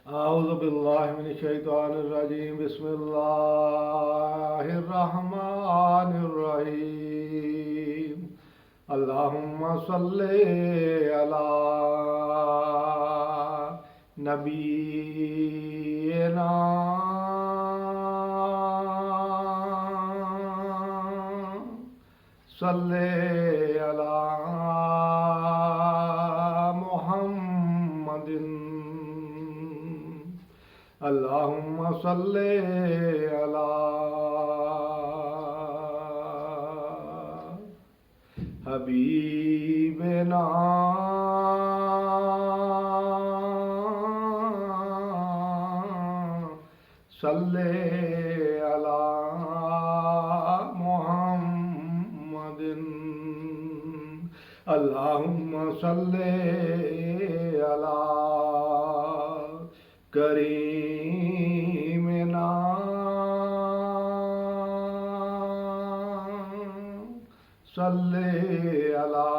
أعوذ بالله من الشيطان الرجيم بسم الله الرحمن الرحيم اللهم صل على نبينا صل على محمد اللهم صل على حبيبنا صل على محمد اللهم صل على करीमना सल्ले अला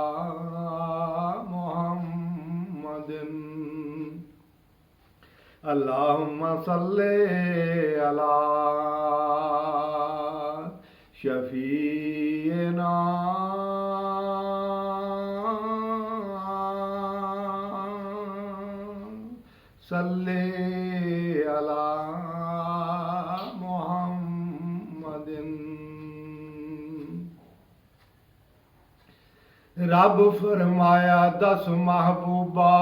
मुहम्मदिन अल्लाहुम्मा सल्ले अला शफीना सल्ले अला मुहम्मदिन। रब फरमाया दस महबूबा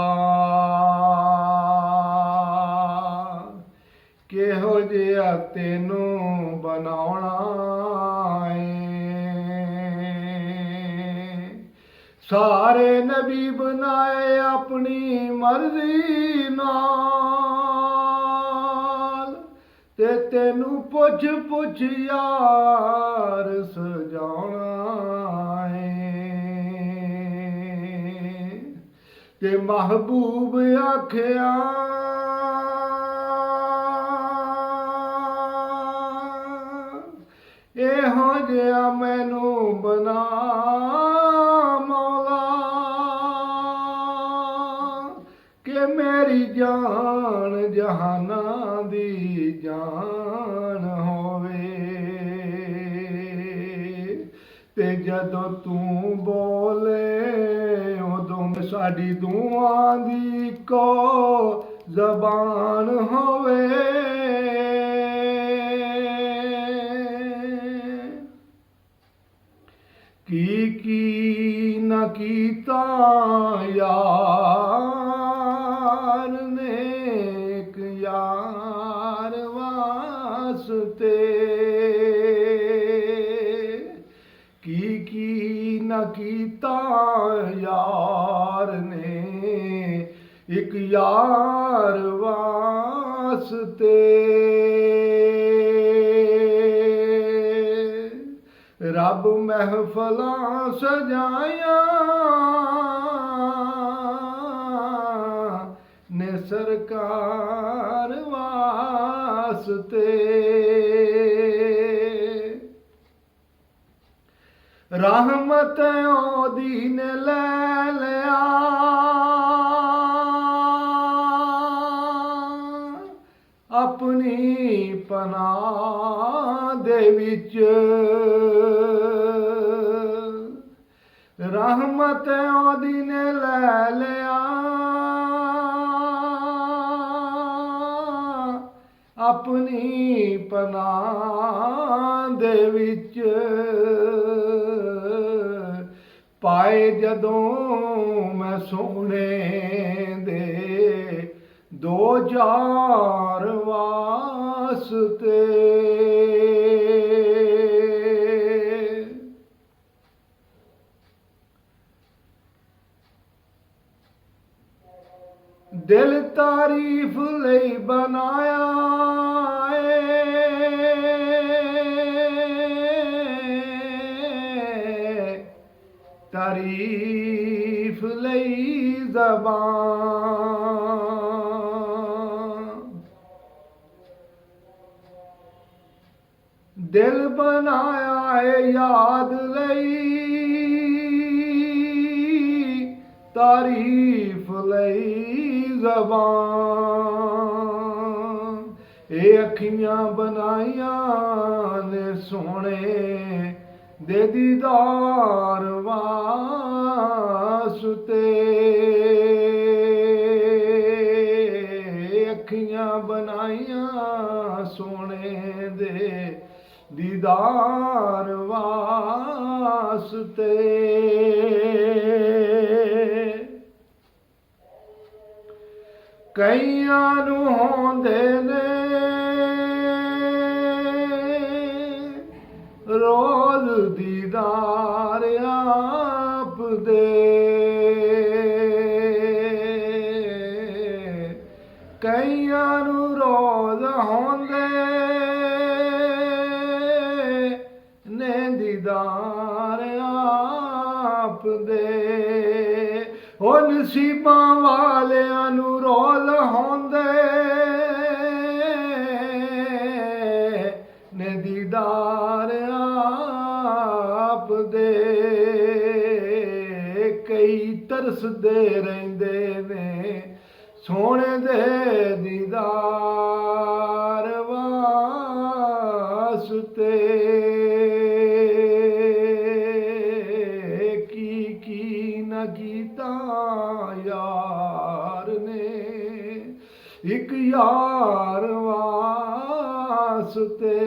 किहो जिहा तैनू बनाउणा सारे नबी बनाए अपनी मर्जी नाल ते तेनू पुछ पुछ यार सजाना ते महबूब आखिया एहो जिहा मैनू बना कि मेरी जान जहाना दी जान होवे ते जदों तू बोले उदों साडी दुआं दी को ज़बान होवे की न कीता यार नेक यार वास्ते की न कीता यार ने एक यार वास्ते रब महफलां सजाया ने सरकार वास्ते रहमत ओदी ने ले लिया अपनी पनाह दे विच रहमत ओदी ने ले लिया अपनी पनाह दे विच पाए जदों मैं सोने दे दो चार वास्ते दिल तारीफ लई बनाया तारीफ लई ज़बान दिल बनाया है याद लई तारीफ लई ज़बान ਇਹ ਅੱਖੀਆਂ ਬਣਾਈਆਂ ਨੇ ਸੋਹਣੇ ਦੇ ਦੀਦਾਰ ਵਾਸਤੇ, ਅੱਖੀਆਂ ਬਣਾਈਆਂ ਸੋਹਣੇ ਦੇ ਦੀਦਾਰ ਵਾਸਤੇ। ਕਈਆਂ ਨੂੰ ਹੁੰਦੇ ਨੇ ਰੋਜ਼ ਦੀਦਾਰ ਆਪ ਦੇ, ਕਈਆਂ ਨੂੰ ਰੋਜ਼ ਹੁੰਦੇ ਨੇ ਦੀਦਾਰ ਆਪ ਦੇ। ਉਹ ਨਸੀਬਾਂ ਵਾਲਿਆਂ ਨੂੰ ਰੋਜ਼ ਹੁੰਦੇ ਨੇ ਦੀਦਾਰ ਆਪ ਦੇ। ਕਈ ਤਰਸਦੇ ਰਹਿੰਦੇ ਨੇ ਸੋਹਣੇ ਦੇ ਦੀਦਾਰ ਵਾਸਤੇ। ਕੀ ਨਾ ਕੀਤਾ ਯਾਰ ਨੇ ਇੱਕ ਯਾਰ ਵਾਸਤੇ।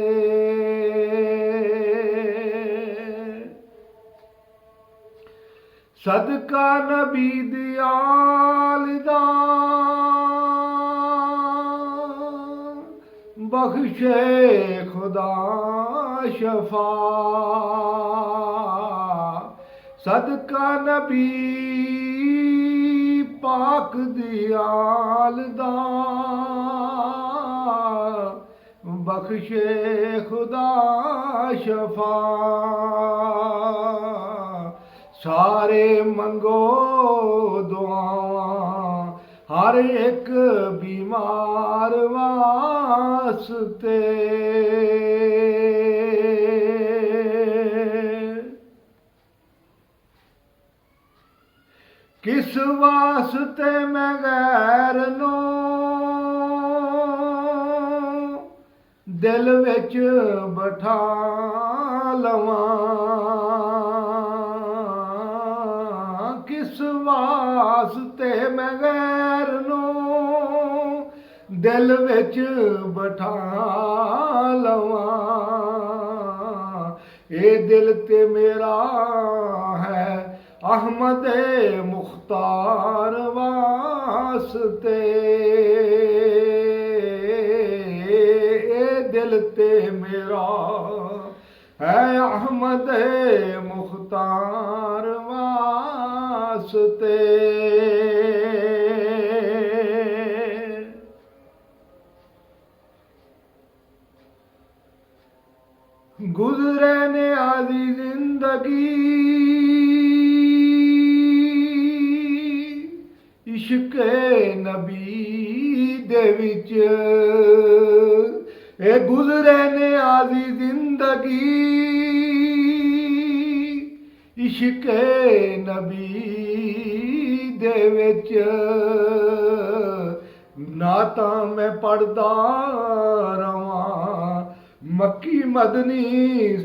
ਸਦਕਾ ਨਬੀ ਦੀ ਆਲ ਦਾ ਬਖਸ਼ੇ ਖੁਦਾ ਸ਼ਫਾ। ਸਦਕਾ ਨਬੀ ਪਾਕ ਦੀ ਆਲ ਦਾ ਬਖਸ਼ੇ ਖੁਦਾ ਸ਼ਫਾ। ਸਾਰੇ ਮੰਗੋ ਦੁਆਵਾਂ ਹਰ ਇੱਕ ਬਿਮਾਰ ਵਾਸਤੇ। ਕਿਸ ਵਾਸਤੇ ਮੈਂ ਗੈਰ ਨੂੰ ਦਿਲ ਵਿੱਚ ਬਿਠਾ ਲਵਾਂ। ਕਿਸ ਵਾਸਤੇ ਮੈਂ ਗੈਰ ਨੂੰ ਦਿਲ ਵਿੱਚ ਬਿਠਾ ਲਵਾਂ। ਇਹ ਦਿਲ ਤੇ ਮੇਰਾ ਹੈ ਅਹਿਮਦ ਮੁਖਤਾਰ ਵਾਸਤੇ। ਇਹ ਦਿਲ ਤੇ ਮੇਰਾ ਹੈ ਅਹਿਮਦ ਮੁਖਤਾਰ ਵਾਸਤੇ। ਗੁਜ਼ਰੇ ਨੇ ਆਦੀ ਜ਼ਿੰਦਗੀ ਇਸ਼ਕੇ ਨਬੀ ਦੇ ਵਿੱਚ। ਇਹ ਗੁਜ਼ਰੇ ਨੇ ਆਦੀ ਜ਼ਿੰਦਗੀ ਇਸ਼ਕੇ ਨਬੀ ਦੇ ਵਿੱਚ। ਨਾ ਤਾਂ ਮੈਂ ਪੜਦਾ ਰਵਾਂ ਮੱਕੀ ਮਦਨੀ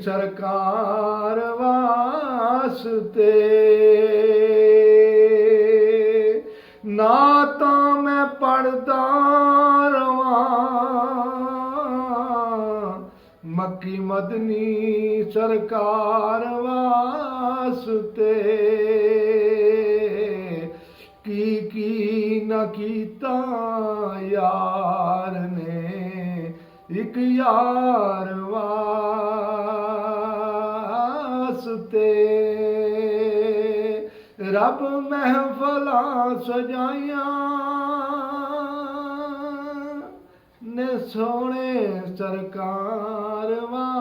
ਸਰਕਾਰ ਵਾਸਤੇ। ਨਾ ਤਾਂ ਮੈਂ ਪੜਦਾ ਰਵਾਂ ਮੱਕੀ ਮਦਨੀ ਸਰਕਾਰ ਵਾਸਤੇ। ਕੀ ਨਾ ਕੀਤਾ ਯਾਰ ਨੇ ਇੱਕ ਯਾਰ ਵਾਸਤੇ। ਰੱਬ ਮਹਿਫਲਾਂ ਸਜਾਈਆਂ ਨੇ ਸੋਹਣੇ ਸਰਕਾਰ ਵਾਸਤੇ।